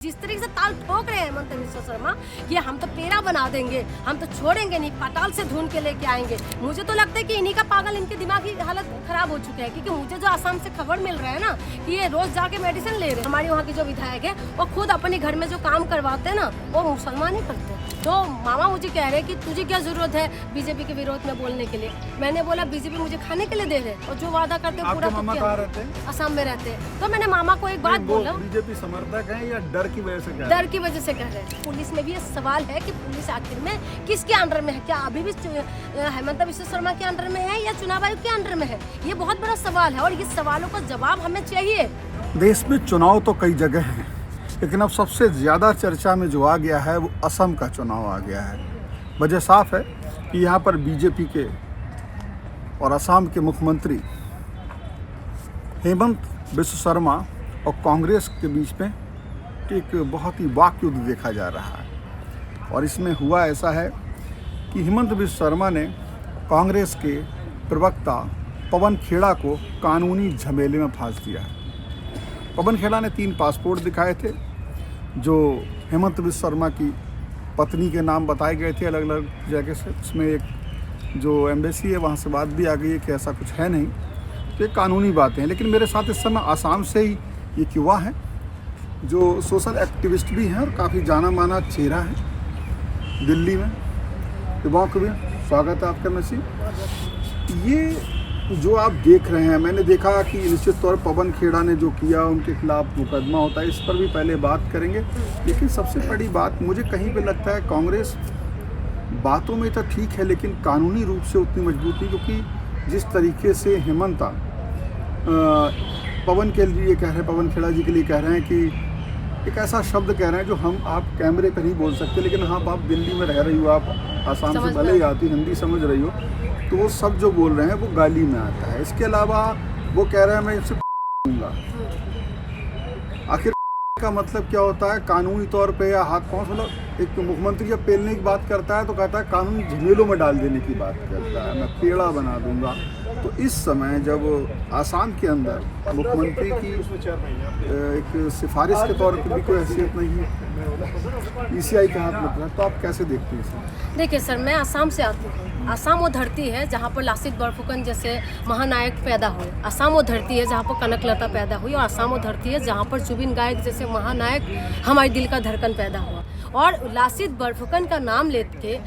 जिस तरीके से ताल ठोक रहे हैं हेमंत बिस्वा शर्मा कि हम तो पेड़ा बना देंगे, हम तो छोड़ेंगे नहीं, पाताल से ढूंढ के लेके आएंगे। मुझे तो लगता है कि इन्हीं का पागल, इनके दिमाग की हालत खराब हो चुके हैं। क्योंकि मुझे जो आसाम से खबर मिल रहा है ना कि ये रोज जाके मेडिसिन ले रहे हैं। हमारे वहाँ की जो विधायक है वो खुद अपने घर में जो काम करवाते हैं ना वो मुसलमान ही करते हैं। तो मामा मुझे कह रहे हैं कि तुझे क्या जरूरत है बीजेपी के विरोध में बोलने के लिए। मैंने बोला बीजेपी मुझे खाने के लिए दे रहे और जो वादा करते हैं पूरा। मामा कहाँ रहते हैं? असम में रहते हैं। तो मैंने मामा को एक बात बोला, बीजेपी समर्थक है या डर की वजह से? डर की वजह से कह रहे हैं। पुलिस में भी ये सवाल है कि पुलिस आखिर में किसके अंडर में है? क्या अभी भी हेमंत बिस्वा शर्मा के अंडर में है या चुनाव आयोग के अंडर में है? ये बहुत बड़ा सवाल है और ये सवालों का जवाब हमें चाहिए। देश में चुनाव तो कई जगह हैं, लेकिन अब सबसे ज्यादा चर्चा में जो आ गया है वो असम का चुनाव आ गया है। वजह साफ है कि यहाँ पर बीजेपी के और असम के मुख्यमंत्री हेमंत बिस्वा शर्मा और कांग्रेस के बीच में एक बहुत ही वाक युद्ध देखा जा रहा है। और इसमें हुआ ऐसा है कि हेमंत बिस्वा शर्मा ने कांग्रेस के प्रवक्ता पवन खेड़ा को कानूनी झमेले में फांस दिया है। पवन खेड़ा ने 3 पासपोर्ट दिखाए थे जो हेमंत बिस्वा शर्मा की पत्नी के नाम बताए गए थे अलग अलग जगह से। उसमें एक जो एम्बेसी है वहाँ से बात भी आ गई है कि ऐसा कुछ है नहीं, तो ये कानूनी बातें हैं। लेकिन मेरे साथ इस समय आसाम से ही एक युवा है जो सोशल एक्टिविस्ट भी हैं और काफ़ी जाना माना चेहरा है दिल्ली में। युवाओं को भी स्वागत है आपका नसीब। ये जो आप देख रहे हैं, मैंने देखा कि निश्चित तौर पर पवन खेड़ा ने जो किया उनके खिलाफ मुकदमा होता है, इस पर भी पहले बात करेंगे। लेकिन सबसे बड़ी बात मुझे कहीं पे लगता है कांग्रेस बातों में तो ठीक है लेकिन कानूनी रूप से उतनी मजबूत नहीं, क्योंकि जिस तरीके से हेमंत पवन के लिए कह रहे हैं, पवन खेड़ा जी के लिए कह रहे हैं कि एक ऐसा शब्द कह रहे हैं जो हम आप कैमरे पर नहीं बोल सकते, लेकिन हाँ आप दिल्ली में रह रही हो, आप आसाम से भले ही आती हिंदी समझ रही हो, तो वो सब जो बोल रहे हैं वो गाली में आता है। इसके अलावा वो कह रहे हैं मैं इससे दूंगा। आखिर का मतलब क्या होता है? कानूनी तौर पे या हाथ पांव, मतलब एक मुख्यमंत्री जब पेलने की बात करता है तो कहता है कानूनी झमेलों में डाल देने की बात करता है, मैं पेड़ा बना दूंगा। तो इस समय जब आसाम के अंदर मुख्यमंत्री की एक सिफारिश के तौर पर भी कोई हैसियत नहीं है, ईसीआई के हाथ में, तो आप कैसे देखते हैं इसे? देखिए सर, मैं आसाम से आती हूँ। आसाम वो धरती है जहाँ पर लासित बरफुकन जैसे महानायक पैदा हुए। आसाम वो धरती है जहाँ पर कनकलता पैदा हुई। और आसाम वो धरती है जहाँ पर जुबिन गार्ग जैसे महानायक हमारे दिल का धड़कन पैदा हुआ। और लासित बरफुकन का नाम लेके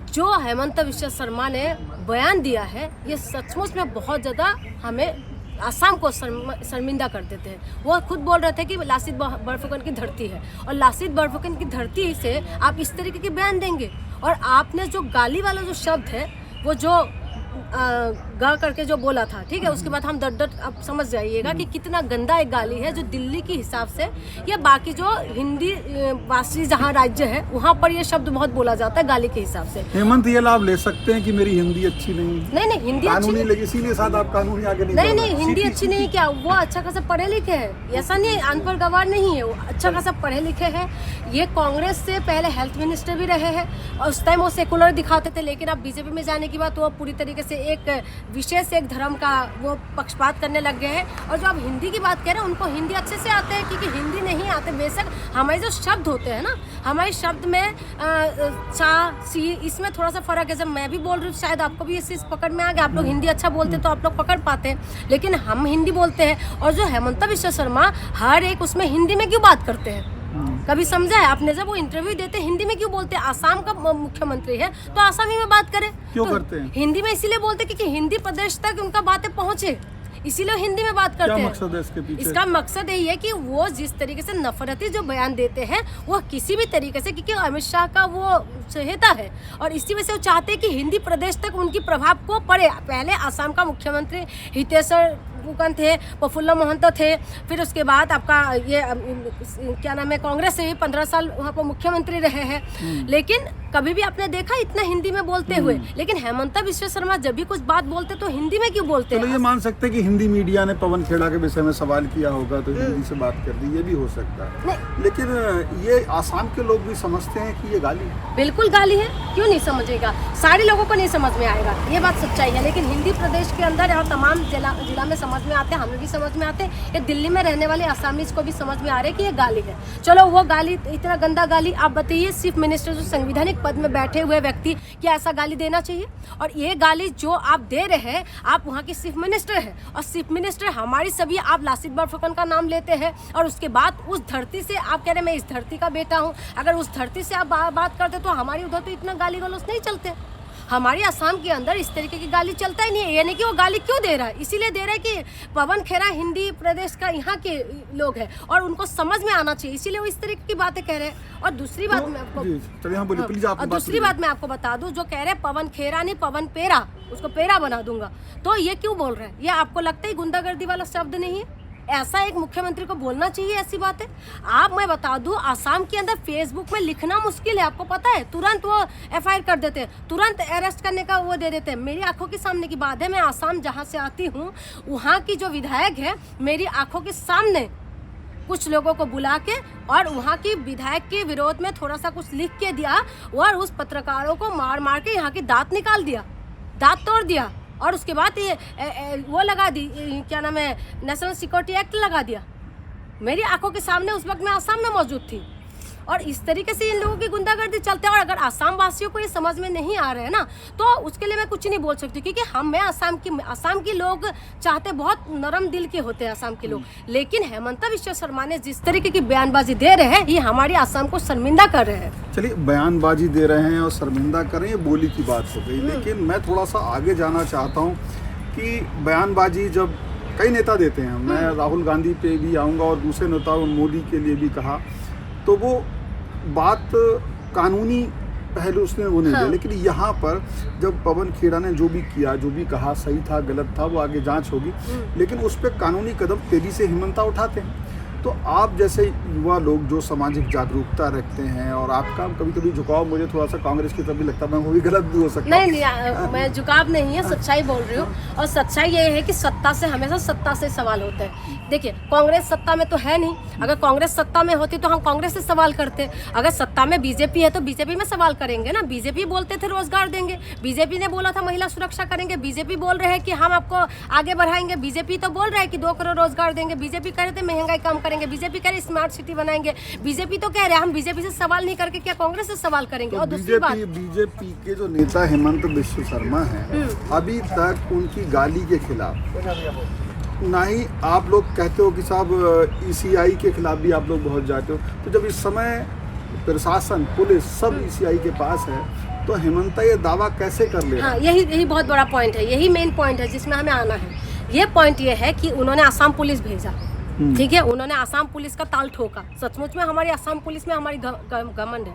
जो हेमंत बिस्वा शर्मा ने बयान दिया है, ये सचमुच में बहुत ज़्यादा हमें आसाम को शर्मिंदा कर देते हैं। वो खुद बोल रहे थे कि लासित बरफुकन की धरती है और लासित बरफुकन की धरती से आप इस तरीके की बयान देंगे। और आपने जो गाली वाला जो शब्द है वो जो गा करके जो बोला था, ठीक है, उसके बाद हम दर आप समझ जाइएगा कि कितना गंदा एक गाली है जो दिल्ली के हिसाब से या बाकी जो हिंदी भाषी जहाँ राज्य है वहाँ पर ये शब्द बहुत बोला जाता है गाली के हिसाब से। हेमंत ये लाभ ले सकते हैं कि मेरी हिंदी अच्छी नहीं? नहीं हिंदी कानूनी लगी, इसीलिए साथ आप कानूनी आगे नहीं हिंदी अच्छी नहीं। क्या वो अच्छा खासा पढ़े लिखे हैं? ऐसा नहीं है, अनपढ़ गवार नहीं है, वो अच्छा खासा पढ़े लिखे हैं। ये कांग्रेस से पहले हेल्थ मिनिस्टर भी रहे हैं और उस टाइम वो सेकुलर दिखाते थे। लेकिन अब बीजेपी में जाने के बाद वो पूरी तरीके से एक विशेष एक धर्म का वो पक्षपात करने लग गए हैं। और जो आप हिंदी की बात कह रहे हैं उनको हिंदी अच्छे से आते हैं, क्योंकि हिंदी नहीं आते। बेशक हमारे जो शब्द होते हैं ना, हमारे शब्द में चा सी इसमें थोड़ा सा फर्क है। जब मैं भी बोल रही हूँ शायद आपको भी इस चीज़ पकड़ में आ गया, आप लोग हिंदी अच्छा बोलते हैं तो आप लोग पकड़ पाते हैं, लेकिन हम हिंदी बोलते हैं। और जो हेमंत बिस्वा शर्मा हर एक उसमें हिंदी में क्यों बात करते हैं? कभी समझा है आपने? जब वो इंटरव्यू देते हिंदी में क्यों बोलते हैं? आसाम का मुख्यमंत्री है तो आसामी में बात करें। क्यों तो करते हैं? हिंदी में इसीलिए बोलते हैं क्योंकि हिंदी प्रदेश तक उनका बातें पहुंचे, इसीलिए हिंदी में बात करते हैं। क्या मकसद है इसके पीछे? इसका मकसद यही है कि वो जिस तरीके से नफरती जो बयान देते हैं वो किसी भी तरीके से, क्योंकि अमित शाह का वो चहेता है और इसी वजह से वो चाहते हैं कि हिंदी प्रदेश तक उनकी प्रभाव को पड़े। पहले आसाम का मुख्यमंत्री हितेश्वर थे, प्रफुल्ल महंतो थे, फिर उसके बाद आपका ये क्या नाम है, कांग्रेस से भी 15 साल वहाँ पर मुख्यमंत्री रहे हैं। लेकिन कभी भी आपने देखा इतना हिंदी में बोलते हुए? लेकिन हेमंत बिस्वा शर्मा जब भी कुछ बात बोलते तो हिंदी में क्यों बोलते हैं? तो ये मान सकते हैं कि हिंदी मीडिया ने पवन खेड़ा के विषय में सवाल किया होगा तो हिंदी से बात कर दी, ये भी हो सकता है। लेकिन ये आसाम के लोग भी समझते हैं कि ये गाली है। बिल्कुल गाली है, क्यों नहीं समझेगा? सारे लोगों को नहीं समझ में आएगा, ये बात सच्चाई है। लेकिन हिंदी प्रदेश के अंदर और तमाम जिला में समझ समझ में आते हैं, हमें भी समझ में आते हैं, ये दिल्ली में रहने वाले असामीज को भी समझ में आ रहा है कि ये गाली है। चलो वो गाली, इतना गंदा गाली, आप बताइए चीफ मिनिस्टर जो संवैधानिक पद में बैठे हुए व्यक्ति, क्या ऐसा गाली देना चाहिए? और ये गाली जो आप दे रहे हैं, आप वहाँ की चीफ मिनिस्टर है, और चीफ मिनिस्टर हमारी सभी, आप लासित बरफुकन का नाम लेते हैं और उसके बाद उस धरती से आप कह रहे मैं इस धरती का बेटा हूँ। अगर उस धरती से आप बात करते तो हमारी उधर तो इतना गाली गलौज नहीं चलते। हमारी असम के अंदर इस तरीके की गाली चलता ही नहीं है। यानी कि वो गाली क्यों दे रहा है? इसीलिए दे रहा है कि पवन खेरा हिंदी प्रदेश का यहाँ के लोग हैं और उनको समझ में आना चाहिए, इसीलिए वो इस तरीके की बातें कह रहे हैं। और दूसरी बात मैं आपको दूसरी बात मैं आपको बता दूं, जो कह रहे हैं पवन खेरा नहीं पवन पेरा, उसको पेरा बना दूंगा, तो ये क्यों बोल रहे हैं? ये आपको लगता है गुंडागर्दी वाला शब्द नहीं है? ऐसा एक मुख्यमंत्री को बोलना चाहिए ऐसी बातें? आप, मैं बता दूं, आसाम के अंदर फेसबुक में लिखना मुश्किल है, आपको पता है? तुरंत वो एफआईआर कर देते हैं, तुरंत अरेस्ट करने का वो दे देते हैं। मेरी आंखों के सामने की बात है, मैं आसाम जहां से आती हूँ, वहाँ की जो विधायक है, मेरी आंखों के सामने कुछ लोगों को बुला के और वहाँ की विधायक के विरोध में थोड़ा सा कुछ लिख के दिया और उस पत्रकारों को मार मार के यहाँ की दांत निकाल दिया, दांत तोड़ दिया, और उसके बाद ये वो लगा दी, क्या नाम है, नेशनल सिक्योरिटी एक्ट लगा दिया। मेरी आंखों के सामने उस वक्त मैं आसाम में मौजूद थी। और इस तरीके से इन लोगों की गुंडागर्दी चलते हैं। और अगर आसाम वासियों को ये समझ में नहीं आ रहे हैं ना, तो उसके लिए मैं कुछ नहीं बोल सकती, क्योंकि मैं आसाम के लोग चाहते, बहुत नरम दिल के होते हैं आसाम के लोग। लेकिन हेमंता बिश्व शर्मा ने जिस तरीके की बयानबाजी दे रहे हैं, ये हमारी आसाम को शर्मिंदा कर रहे हैं। चलिए, बयानबाजी दे रहे हैं और शर्मिंदा कर रहे हैं, ये बोली की बात हो गई। लेकिन मैं थोड़ा सा आगे जाना चाहता हूँ कि बयानबाजी जब कई नेता देते हैं, मैं राहुल गांधी पे भी आऊँगा और दूसरे नेताओं, मोदी के लिए भी कहा, तो वो बात कानूनी पहलू उसने वो नहीं दिया। लेकिन यहाँ पर जब पवन खेड़ा ने जो भी किया, जो भी कहा, सही था गलत था, वो आगे जांच होगी, लेकिन उस पर कानूनी कदम तेजी से हिमंता उठाते हैं। तो आप जैसे युवा लोग जो सामाजिक जागरूकता रखते हैं, और आपका कभी कभी झुकाव मुझे थोड़ा सा कांग्रेस की तरफ भी लगता है, मैं वो भी गलत भी हो सकता है। नहीं, मैं झुकाव नहीं है, सच्चाई बोल रही हूँ। और सच्चाई ये है कि सत्ता से हमेशा सत्ता से सवाल होता है। देखिए, कांग्रेस सत्ता में तो है नहीं। अगर कांग्रेस सत्ता में होती तो हम कांग्रेस से सवाल करते। अगर सत्ता में बीजेपी है तो बीजेपी में सवाल करेंगे ना। बीजेपी बोलते थे रोजगार देंगे, बीजेपी ने बोला था महिला सुरक्षा करेंगे, बीजेपी बोल रहे हैं कि हम आपको आगे बढ़ाएंगे, बीजेपी तो बोल रहे हैं कि 2 करोड़ रोजगार देंगे, बीजेपी कह रहे थे महंगाई कम करेंगे, बीजेपी कह रहे स्मार्ट सिटी बनाएंगे, बीजेपी तो कह रहे हैं। हम बीजेपी से सवाल नहीं करके क्या कांग्रेस से सवाल करेंगे? तो और दूसरी बात, बीजेपी के जो नेता हेमंत बिश्व शर्मा हैं, अभी तक उनकी गाली के खिलाफ ना ही आप लोग कहते हो कि साहब ईसीआई के खिलाफ भी आप लोग बहुत जाते हो, तो जब इस समय प्रशासन, पुलिस सब ईसीआई के पास है, तो हेमंता ये दावा कैसे कर ले? हाँ, यही बहुत बड़ा पॉइंट है, यही मेन पॉइंट है जिसमें हमें आना है। ये पॉइंट ये है कि उन्होंने आसाम पुलिस भेजा, ठीक है, उन्होंने आसाम पुलिस का ताल ठोका। सचमुच में हमारी आसाम पुलिस में हमारी घमंड है,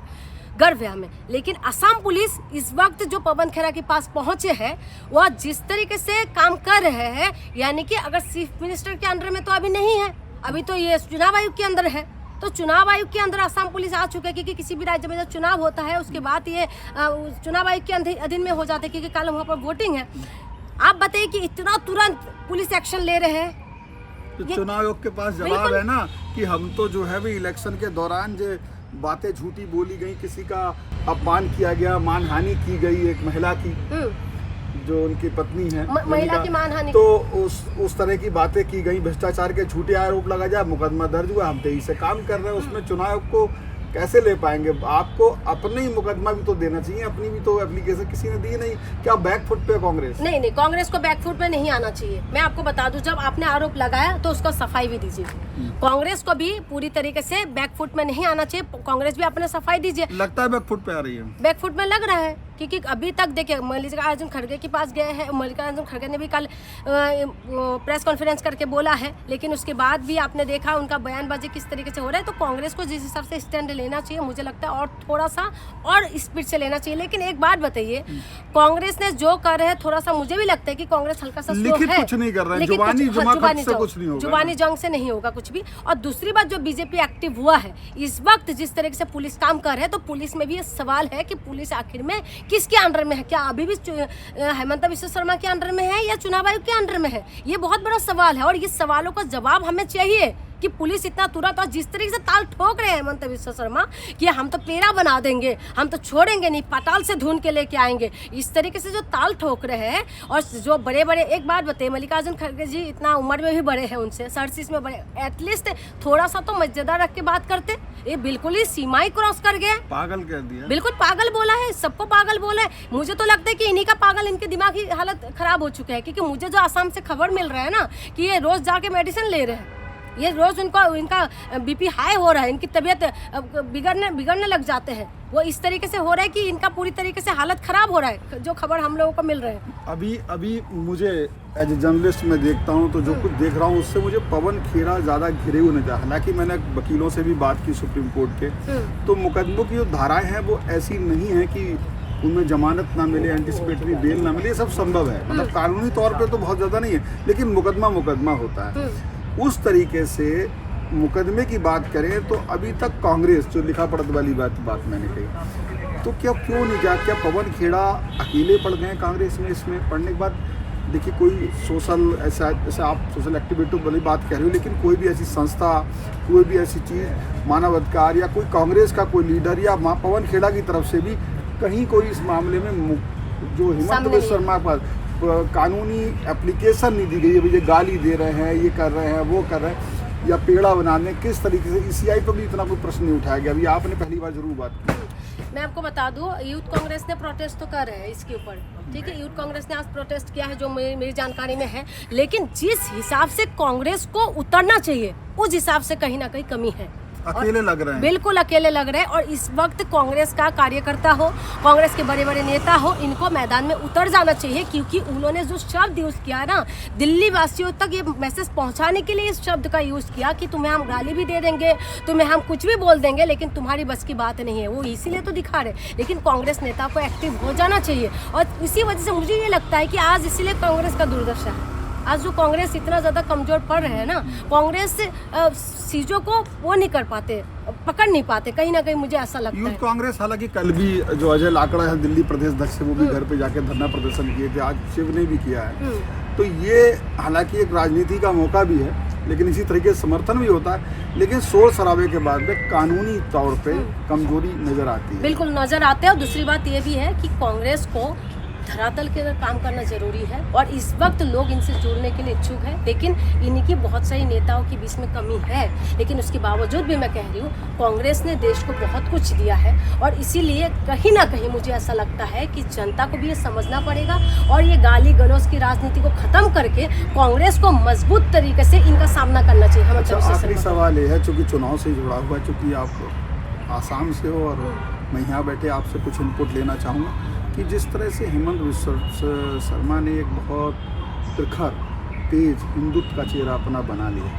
गर्व है हमें। लेकिन आसाम पुलिस इस वक्त जो पवन खेरा के पास पहुंचे हैं, वह जिस तरीके से काम कर रहे हैं, यानी कि अगर चीफ मिनिस्टर के अंडर में तो अभी नहीं है, अभी तो ये चुनाव आयोग के अंदर है। तो चुनाव आयोग के अंदर आसाम पुलिस आ चुके हैं, क्योंकि किसी भी राज्य में जब चुनाव होता है उसके बाद ये चुनाव आयोग के अधीन में हो जाते हैं, क्योंकि कल वहाँ पर वोटिंग है। आप बताइए कि इतना तुरंत पुलिस एक्शन ले रहे हैं। तो चुनाव आयोग के पास जवाब है ना कि हम तो जो है भी इलेक्शन के दौरान जो बातें झूठी बोली गई, किसी का अपमान किया गया, मानहानि की गई एक महिला की, जो उनकी पत्नी है, महिला की मानहानि, तो उस तरह की बातें की गई, भ्रष्टाचार के झूठे आरोप लगा जाए, मुकदमा दर्ज हुआ, हम तेजी से काम कर रहे हैं, उसमें चुनाव आयोग को कैसे ले पाएंगे? आपको अपने ही मुकदमा भी तो देना चाहिए, अपनी भी तो एप्लीकेशन किसी ने दी नहीं। क्या बैकफुट पे कांग्रेस? नहीं, कांग्रेस को बैकफुट पे नहीं आना चाहिए। मैं आपको बता दूं, जब आपने आरोप लगाया तो उसका सफाई भी दीजिए। कांग्रेस को भी पूरी तरीके से बैकफुट में नहीं आना चाहिए, कांग्रेस भी अपने सफाई दीजिए। लगता है बैकफुट पे आ रही है, बैकफुट में लग रहा है, क्योंकि अभी तक देखिए मल्लिकार्जुन खड़गे के पास गए हैं, मल्लिकार्जुन खड़गे ने भी कल प्रेस कॉन्फ्रेंस करके बोला है, लेकिन उसके बाद भी आपने देखा उनका बयानबाजी किस तरीके से हो रहा है। तो कांग्रेस को जिस हिसाब से स्टैंड लेना चाहिए, मुझे लगता है और थोड़ा सा और स्पीड से लेना चाहिए। लेकिन एक बात बताइए, कांग्रेस ने जो कर रहे हैं, थोड़ा सा मुझे भी लगता है कि कांग्रेस हल्का सा स्लो है, कुछ नहीं कर रहे हैं, जुबानी जंग से नहीं होगा कुछ भी। और दूसरी बात, जो बीजेपी एक्टिव हुआ है इस वक्त, जिस तरीके से पुलिस काम कर रहे हैं, तो पुलिस में भी ये सवाल है कि पुलिस आखिर में किसके अंडर में है? क्या अभी भी हेमंता बिश्व शर्मा के अंडर में है या चुनाव आयोग के अंडर में है? ये बहुत बड़ा सवाल है, और ये सवालों का जवाब हमें चाहिए कि पुलिस इतना तुरंत, और जिस तरीके से ताल ठोक रहे हैं हेमंत बिस्वा शर्मा कि हम तो पेड़ा बना देंगे, हम तो छोड़ेंगे नहीं, पाताल से ढूंढ के लेके आएंगे, इस तरीके से जो ताल ठोक रहे हैं। और जो बड़े बड़े, एक बात बताइए, मल्लिकार्जुन खड़गे जी इतना उम्र में भी बड़े हैं उनसे, 37 में बड़े, एटलीस्ट थोड़ा सा तो मर्यादा रख के बात करते। ये बिल्कुल ही सीमा ही क्रॉस कर गए, पागल कह दिया, बिल्कुल पागल बोला है, सबको पागल बोला है। मुझे तो लगता है कि इन्हीं का पागल, इनके दिमाग की हालत खराब हो चुका है। क्योंकि मुझे जो आसाम से खबर मिल रहा है ना कि ये रोज जाके मेडिसिन ले रहे हैं, ये रोज इनका बीपी हाई हो रहा है, इनकी तबीयत बिगड़ने लग जाते हैं। वो इस तरीके से हो रहा है कि इनका पूरी तरीके से हालत खराब हो रहा है, जो खबर हम लोगों को मिल रहे हैं। अभी मुझे एज ए जर्नलिस्ट मैं देखता हूँ तो जो कुछ देख रहा हूँ उससे मुझे पवन खेड़ा ज़्यादा घिरे हुए नजर। हालांकि मैंने वकीलों से भी बात की सुप्रीम कोर्ट के, तो मुकदमों की जो धाराएं हैं वो ऐसी नहीं है कि उनमें जमानत ना मिले, एंटिसिपेटरी बेल ना मिले, ये सब संभव है। मतलब कानूनी तौर पे तो बहुत ज़्यादा नहीं है, लेकिन मुकदमा होता है। उस तरीके से मुकदमे की बात करें तो अभी तक कांग्रेस, जो लिखा पढ़त वाली बात मैंने कही, तो क्यों नहीं जा, क्या पवन खेड़ा अकेले पड़ गए कांग्रेस में? इसमें पढ़ने के बाद देखिए, कोई सोशल ऐसा, जैसे आप सोशल एक्टिविटी वाली बात कह रहे हो, लेकिन कोई भी ऐसी संस्था, कोई भी ऐसी चीज़, मानवाधिकार या कोई कांग्रेस का कोई लीडर या पवन खेड़ा की तरफ से भी कहीं कोई इस मामले में जो हेमंत बिस्वा शर्मा पर कानूनी एप्लीकेशन नहीं दी गई है, ये गाली दे रहे हैं, ये कर रहे हैं, वो कर रहे हैं, या पेड़ा बनाने, किस तरीके से ईसीआई पर भी इतना कोई प्रश्न नहीं उठाया गया? अभी आपने पहली बार जरूर बात की। मैं आपको बता दूं, यूथ कांग्रेस ने प्रोटेस्ट तो कर रहे हैं इसके ऊपर, ठीक है, यूथ कांग्रेस ने आज प्रोटेस्ट किया है जो मेरी जानकारी में है। लेकिन जिस हिसाब से कांग्रेस को उतरना चाहिए, उस हिसाब से कहीं ना कहीं कमी है, अकेले लग रहे हैं, बिल्कुल अकेले लग रहे हैं। और इस वक्त कांग्रेस का कार्यकर्ता हो, कांग्रेस के बड़े बड़े नेता हो, इनको मैदान में उतर जाना चाहिए। क्योंकि उन्होंने जो शब्द यूज किया ना, दिल्ली वासियों तक ये मैसेज पहुंचाने के लिए इस शब्द का यूज किया कि तुम्हें हम गाली भी दे देंगे, तुम्हें हम कुछ भी बोल देंगे, लेकिन तुम्हारी बस की बात नहीं है। वो इसीलिए तो दिखा रहे। लेकिन कांग्रेस नेता को एक्टिव हो जाना चाहिए। और इसी वजह से मुझे ये लगता है कि आज इसीलिए कांग्रेस का दुर्दशा है। आज जो कांग्रेस इतना ज़्यादा कमजोर पड़ रहे हैं ना, कांग्रेस चीज़ों को वो नहीं कर पाते, पकड़ नहीं पाते, कहीं ना कहीं मुझे ऐसा लगता है। यूथ कांग्रेस, हालांकि कल भी जो अजय लाकड़ा है दिल्ली प्रदेश अध्यक्ष, वो भी घर पे जाके धरना प्रदर्शन किए थे, आज शिव ने भी किया है। तो ये हालांकि एक राजनीति का मौका भी है, लेकिन इसी तरीके से समर्थन भी होता है। लेकिन शोर शराबे के बाद में कानूनी तौर पे कमजोरी नजर आती है, बिल्कुल नजर आते हैं। और दूसरी बात ये भी है कि कांग्रेस को धरातल के अंदर काम करना जरूरी है, और इस वक्त लोग इनसे जुड़ने के लिए इच्छुक हैं। लेकिन इनकी बहुत सारी नेताओं के बीच में कमी है, लेकिन उसके बावजूद भी मैं कह रही हूँ, कांग्रेस ने देश को बहुत कुछ दिया है। और इसीलिए कहीं ना कहीं मुझे ऐसा लगता है कि जनता को भी ये समझना पड़ेगा, और ये गाली गलौज की राजनीति को खत्म करके कांग्रेस को मजबूत तरीके से इनका सामना करना चाहिए। अच्छा, आखिरी सवाल ये है, चूँकि चुनाव से जुड़ा हुआ, चूँकि आप आसाम से हो और मैं यहाँ बैठे आपसे कुछ इनपुट लेना चाहूँगा कि जिस तरह से हेमंत बिस्वा शर्मा ने एक बहुत प्रखर, तेज हिंदुत्व का चेहरा अपना बना लिया,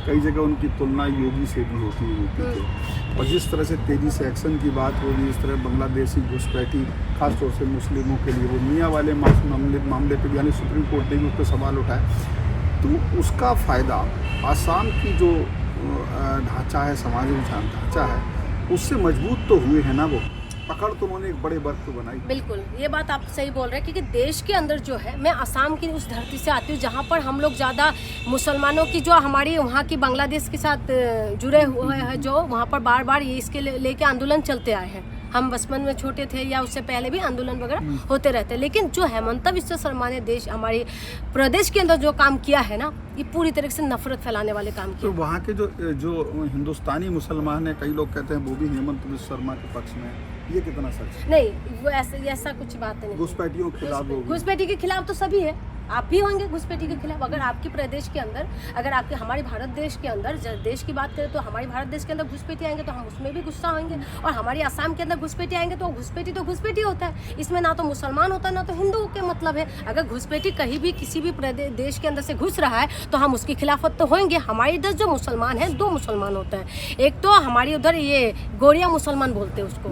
कई जगह उनकी तुलना योगी से भी होती थी, और जिस तरह से तेज़ी से एक्शन की बात होगी, इस तरह बांग्लादेशी घुसपैठी, खासतौर से मुस्लिमों के लिए, वो मियाँ वाले मामले पर यानी सुप्रीम कोर्ट ने भी उस पर सवाल उठाया, तो उसका फ़ायदा आसाम की जो ढांचा है, सामाजिक ढांचा है, उससे मजबूत तो हुए हैं ना। वो पकड़ तो उन्होंने एक बड़े वर्ग को बनाई। बिल्कुल, ये बात आप सही बोल रहे हैं। क्योंकि देश के अंदर जो है, मैं आसाम की उस धरती से आती हूँ जहाँ पर हम लोग ज़्यादा मुसलमानों की, जो हमारी वहाँ की बांग्लादेश के साथ जुड़े हुए हैं, जो वहाँ पर बार बार ये इसके लेके आंदोलन चलते आए हैं। हम बचपन में छोटे थे या उससे पहले भी आंदोलन वगैरह होते रहते। लेकिन जो हेमंत बिस्वा शर्मा ने हमारे प्रदेश के अंदर जो काम किया है ना, ये पूरी तरीके से नफरत फैलाने वाले काम किए। तो वहाँ के जो हिंदुस्तानी मुसलमान है, कई लोग कहते हैं वो भी हेमंत बिस्वा शर्मा के पक्ष में, ये कितना सच है? नहीं, वो ऐसा कुछ बात नहीं। घुसपैठियों के खिलाफ, घुसपैठी के खिलाफ तो सभी है, आप भी होंगे घुसपैठी के खिलाफ। अगर आपके प्रदेश के अंदर, अगर आपके हमारे भारत देश के अंदर देश की बात करें, तो हमारे भारत देश के अंदर घुसपैठी आएंगे तो हम उसमें भी गुस्सा होंगे, और हमारी आसाम के अंदर घुसपैठी आएंगे तो घुसपैठी होता है। इसमें ना तो मुसलमान होता है ना तो हिंदू के मतलब है। अगर घुसपैठी कहीं भी किसी भी देश के अंदर से घुस रहा है तो हम उसकी खिलाफत तो होंगे। हमारे इधर जो मुसलमान है, दो मुसलमान होते हैं। एक तो हमारे उधर ये गोरिया मुसलमान बोलते हैं उसको,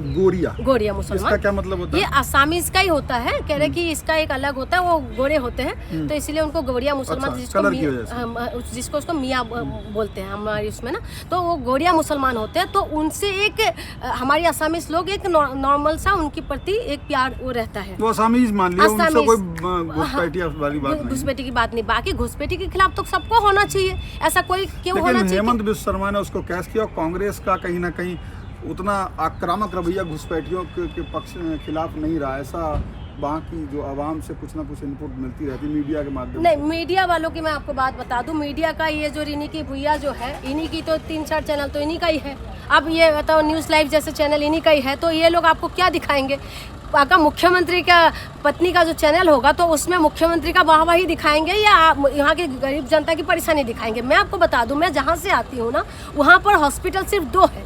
गोरिया मुसलमान। इसका क्या मतलब होता है? ये आसामीज का ही होता है, कह रहे कि इसका एक अलग होता है, वो गोरे होते हैं, तो इसलिए उनको गौड़िया मुसलमान, अच्छा, कलर की वजह से। जिसको उसको मियाँ बोलते हैं हमारे उसमें ना, तो वो गौड़िया मुसलमान होते हैं। तो उनसे एक हमारी असमीज लोग एक नॉर्मल सा उनके प्रति एक प्यार वो रहता है। वो असमीज मान लिया, उनसे असमीज। कोई घुसपैठिया वाली बात नहीं। घुसपैठी की बात नहीं, बाकी घुसपैठी के खिलाफ तो सबको होना चाहिए, ऐसा कोई क्यों होना लेकिन चाहिए? हेमंत बिस्वा शर्मा ने उसको कैश किया और कांग्रेस का कहीं ना कहीं उतना आक्रामक रवैया घुसपैठियों के पक्ष में खिलाफ नहीं रहा, ऐसा वहाँ की जो आवाम से कुछ ना कुछ इनपुट मिलती रहती मीडिया के माध्यम से। नहीं, मीडिया वालों की मैं आपको बात बता दूं, मीडिया का ये जो इन्हीं की भुइया जो है, इन्हीं की तो 3-4 चैनल तो इन्हीं का ही है। अब ये बताओ न्यूज़ लाइव जैसे चैनल इन्हीं का ही है, तो ये लोग आपको क्या दिखाएंगे? अगर मुख्यमंत्री का पत्नी का जो चैनल होगा तो उसमें मुख्यमंत्री का वाहवाही दिखाएंगे या यहाँ की गरीब जनता की परेशानी दिखाएंगे? मैं आपको बता दूं, मैं जहाँ से आती हूँ ना, वहाँ पर हॉस्पिटल सिर्फ 2 है,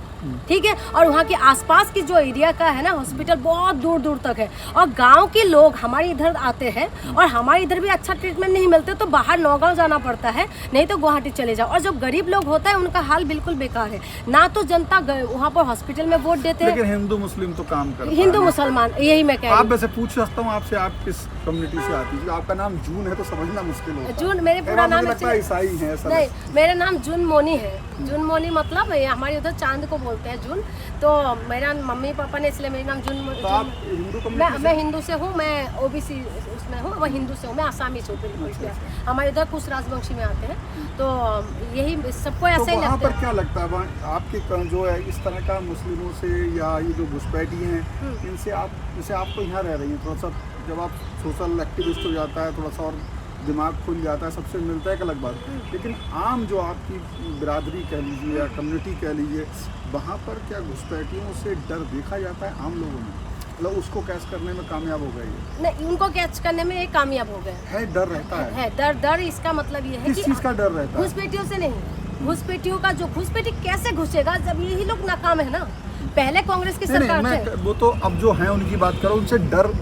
ठीक है, और वहाँ के आसपास की जो एरिया का है ना हॉस्पिटल बहुत दूर दूर तक है, और गांव के लोग हमारे इधर आते हैं और हमारे इधर भी अच्छा ट्रीटमेंट नहीं मिलते तो बाहर नौगांव जाना पड़ता है, नहीं तो गुवाहाटी चले जाओ। और जो गरीब लोग होता है उनका हाल बिल्कुल बेकार है, ना तो जनता वहाँ पर हॉस्पिटल में वोट देते हैं। लेकिन हिंदू मुस्लिम तो काम करता है। हिंदू मुसलमान, यही मैं कह रही आप हूँ। वैसे पूछ सकता हूँ आपसे, आप किस कम्युनिटी से आती है? आपका नाम जून है तो समझना मुश्किल होता है। जून मेरे पूरा नाम लगता है ईसाई है ऐसा? नहीं, मेरा नाम जून मोनी है। जून मोनी मतलब हमारे उधर चांद को बोलते हैं जून, तो मेरा मम्मी पापा ने इसलिए मेरा नाम जून। तो आप हिंदू कम्युनिटी? मैं हिंदू से हूँ, मैं ओबीसी उसमें हूँ, मैं हिंदू से हूँ, मैं आसामी से हूँ बिल्कुल। हमारे उधर कुछ राजवंशी में आते हैं, तो यही सबको ऐसा ही वहाँ लगता पर है। क्या लगता है आपके जो है इस तरह का मुस्लिमों से या ये जो घुसपैठी हैं इनसे आप, जैसे आप तो यहाँ रह रही हैं, थोड़ा सा जब आप सोशल एक्टिविस्ट हो जाता है, थोड़ा सा और दिमाग खुल जाता है, सबसे मिलता है एक अलग बात, लेकिन आम जो आपकी बिरादरी कह लीजिए या कम्युनिटी कह लीजिए, वहाँ पर क्या घुसपैठियों से डर देखा जाता है आम लोगों में? मतलब उसको कैच करने में कामयाब हो गए? नहीं, उनको कैच करने में ये कामयाब हो गए है, डर रहता है। डर इसका मतलब ये है किस कि चीज़ का डर रहता है? घुसपैठियों से नहीं, घुसपैठियों का जो घुसपैठी कैसे घुसेगा जब यही लोग नाकाम है ना। पहले कांग्रेस की सरकार थे, वो तो अब जो है उनकी बात करो, उनसे डर,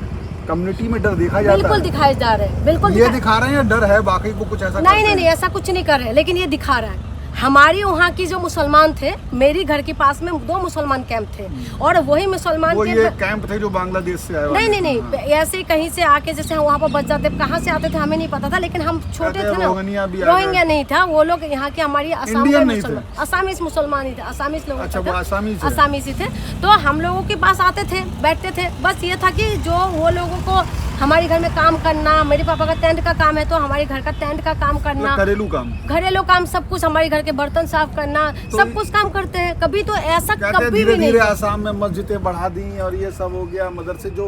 कम्युनिटी में डर देखा जाता है? बिल्कुल दिखाए जा रहे हैं, बिल्कुल ये दिखा रहे हैं या डर है बाकी को कुछ ऐसा? नहीं, ऐसा कुछ नहीं कर रहे, लेकिन ये दिखा रहा है। हमारी वहाँ की जो मुसलमान थे, मेरी घर के पास में 2 मुसलमान कैंप थे, और वही मुसलमान वो ये कैंप थे जो बांग्लादेश से आए वाले? नहीं, ऐसे ही कहीं से आके जैसे हम वहाँ पर बच जाते, कहाँ से आते थे हमें नहीं पता था, लेकिन हम छोटे थे ना, रोहिंग्या नहीं था वो लोग, यहाँ के हमारी असम के मुसलमान, असामीज मुसलमान ही थे, असामीज लोग। अच्छा, वो असामीज ही थे, तो हम लोगों के पास आते थे, बैठते थे, बस ये था कि जो वो लोगों को हमारे घर में काम करना, मेरे पापा का टेंट का काम है तो हमारे घर का टेंट का काम करना, घरेलू काम सब कुछ, हमारे घर के बर्तन साफ करना, सब कुछ काम करते हैं। कभी तो ऐसा कभी भी नहीं। आसाम में मस्जिदें बढ़ा दी और ये सब हो गया, मदरसे जो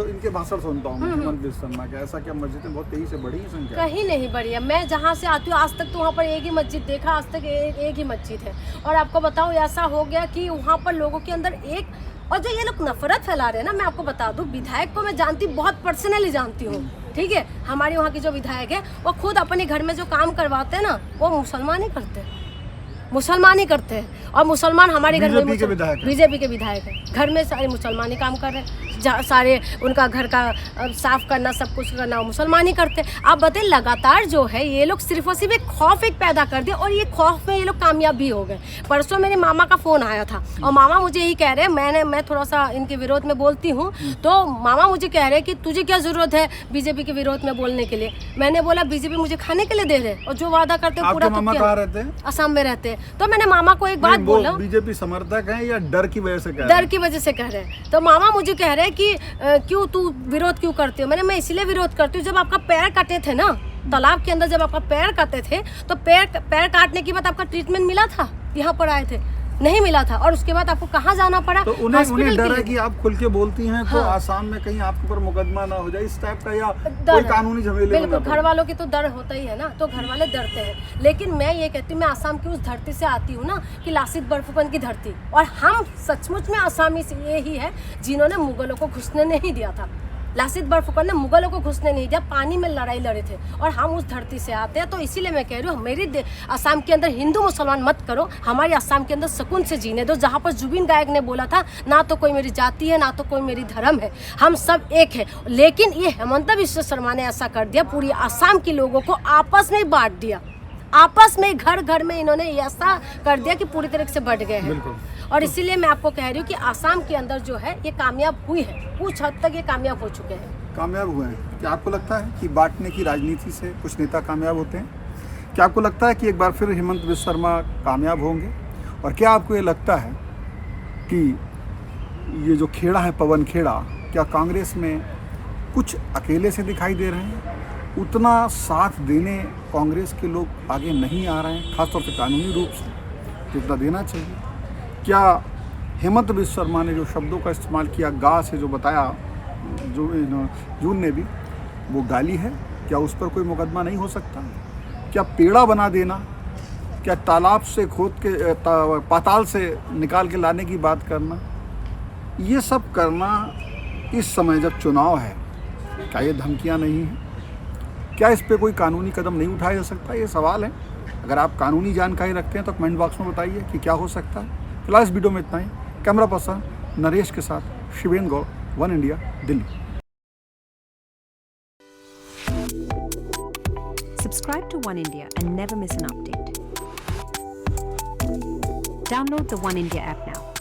इनके भाषण सुनता हूँ हेमंत बिस्वा शर्मा के, ऐसा क्या मस्जिदें बहुत तेजी से बढ़ी है संख्या? कहीं नहीं बढ़ी है। मैं जहाँ से आती हूँ आज तक तो वहाँ पर एक ही मस्जिद देखा, आज तक एक ही मस्जिद है। और आपको बताऊँ ऐसा हो गया कि वहाँ पर लोगों के अंदर एक, और जो ये लोग नफरत फैला रहे हैं ना, मैं आपको बता दूं, विधायक को मैं जानती, बहुत पर्सनली जानती हूँ, ठीक है। हमारे वहाँ की जो विधायक है वो खुद अपने घर में जो काम करवाते हैं ना, वो मुसलमान ही करते हैं, मुसलमान ही करते हैं। और मुसलमान हमारे घर में बीजेपी के विधायक है, घर में सारे मुसलमान ही काम कर रहे हैं, सारे उनका घर का साफ करना, सब कुछ करना मुसलमान ही करते हैं। आप बताइए, लगातार जो है ये लोग सिर्फ और सिर्फ एक खौफ एक पैदा कर दिया, और ये खौफ में ये लोग कामयाब भी हो गए। परसों मेरे मामा का फ़ोन आया था और मामा मुझे यही कह रहे हैं, मैं थोड़ा सा इनके विरोध में बोलती हूँ, तो मामा मुझे कह रहे हैं कि तुझे क्या ज़रूरत है बीजेपी के विरोध में बोलने के लिए। मैंने बोला बीजेपी मुझे खाने के लिए दे रहे, और जो वादा करते हैं पूरा। मामा कहाँ रहते हैं? असम में रहते हैं। तो मैंने मामा को एक बात बोला, बीजेपी समर्थक है या डर की वजह से? डर की वजह से कह रहे हैं। तो मामा मुझे कह रहे हैं कि क्यों तू विरोध क्यों करती हो? मैं इसलिए विरोध करती हूँ, जब आपका पैर कटे थे ना तालाब के अंदर, जब आपका पैर काटे थे तो पैर काटने के बाद आपका ट्रीटमेंट मिला था? यहाँ पर आए थे, नहीं मिला था, और उसके बाद आपको कहाँ जाना पड़ा? तो उन्हें डर है कि आप खुल के बोलती हैं तो आसाम में कहीं आपके ऊपर मुकदमा ना हो जाए, इस टाइप का, या कोई कानूनी झमेले? बिल्कुल, घर वालों की तो डर होता ही है ना, तो घर वाले डरते हैं। लेकिन मैं ये कहती हूँ, मैं आसाम की उस धरती से आती हूँ ना, कि लासित बर्फुकन की धरती, और हम सचमुच में आसामी से ये ही है जिन्होंने मुगलों को घुसने नहीं दिया था। लासित बर्फुकन ने मुगलों को घुसने नहीं दिया, पानी में लड़ाई लड़े थे, और हम उस धरती से आते हैं। तो इसीलिए मैं कह रही हूँ, मेरी असम के अंदर हिंदू मुसलमान मत करो, हमारी असम के अंदर सुकून से जीने दो। जहाँ पर जुबिन गार्ग ने बोला था, ना तो कोई मेरी जाति है, ना तो कोई मेरी धर्म है, हम सब एक है। लेकिन ये हेमंत बिस्वा शर्मा ने ऐसा कर दिया, पूरी असम के लोगों को आपस में बांट दिया, आपस में घर घर में इन्होंने ऐसा कर दिया कि पूरी तरह से बढ़ गए हैं। और इसीलिए मैं आपको कह रही हूँ कि आसाम के अंदर जो है ये कामयाब हुई है, कुछ हद तक ये कामयाब हो चुके हैं। कामयाब हुए हैं। क्या आपको लगता है कि बांटने की राजनीति से कुछ नेता कामयाब होते हैं? क्या आपको लगता है कि एक बार फिर हेमंत बिस्वा शर्मा कामयाब होंगे? और क्या आपको ये लगता है कि ये जो खेड़ा है पवन खेड़ा, क्या कांग्रेस में कुछ अकेले से दिखाई दे रहे हैं? उतना साथ देने कांग्रेस के लोग आगे नहीं आ रहे हैं, खासतौर से कानूनी रूप से जितना देना चाहिए? क्या हेमंत बिस्वा शर्मा ने जो शब्दों का इस्तेमाल किया, गा से जो बताया जो जून ने भी, वो गाली है? क्या उस पर कोई मुकदमा नहीं हो सकता? क्या पेड़ा बना देना, क्या तालाब से खोद के पाताल से निकाल के लाने की बात करना, ये सब करना इस समय जब चुनाव है, क्या ये धमकियां नहीं हैं? क्या इस पे कोई कानूनी कदम नहीं उठाया जा सकता? ये सवाल है। अगर आप कानूनी जानकारी रखते हैं तो कमेंट बॉक्स में बताइए कि क्या हो सकता है। फिलहाल इस वीडियो में इतना ही। कैमरा पर्सन नरेश के साथ Shiven Gaur, One India, Delhi. Subscribe to One India and never miss an update. Download the One India app now.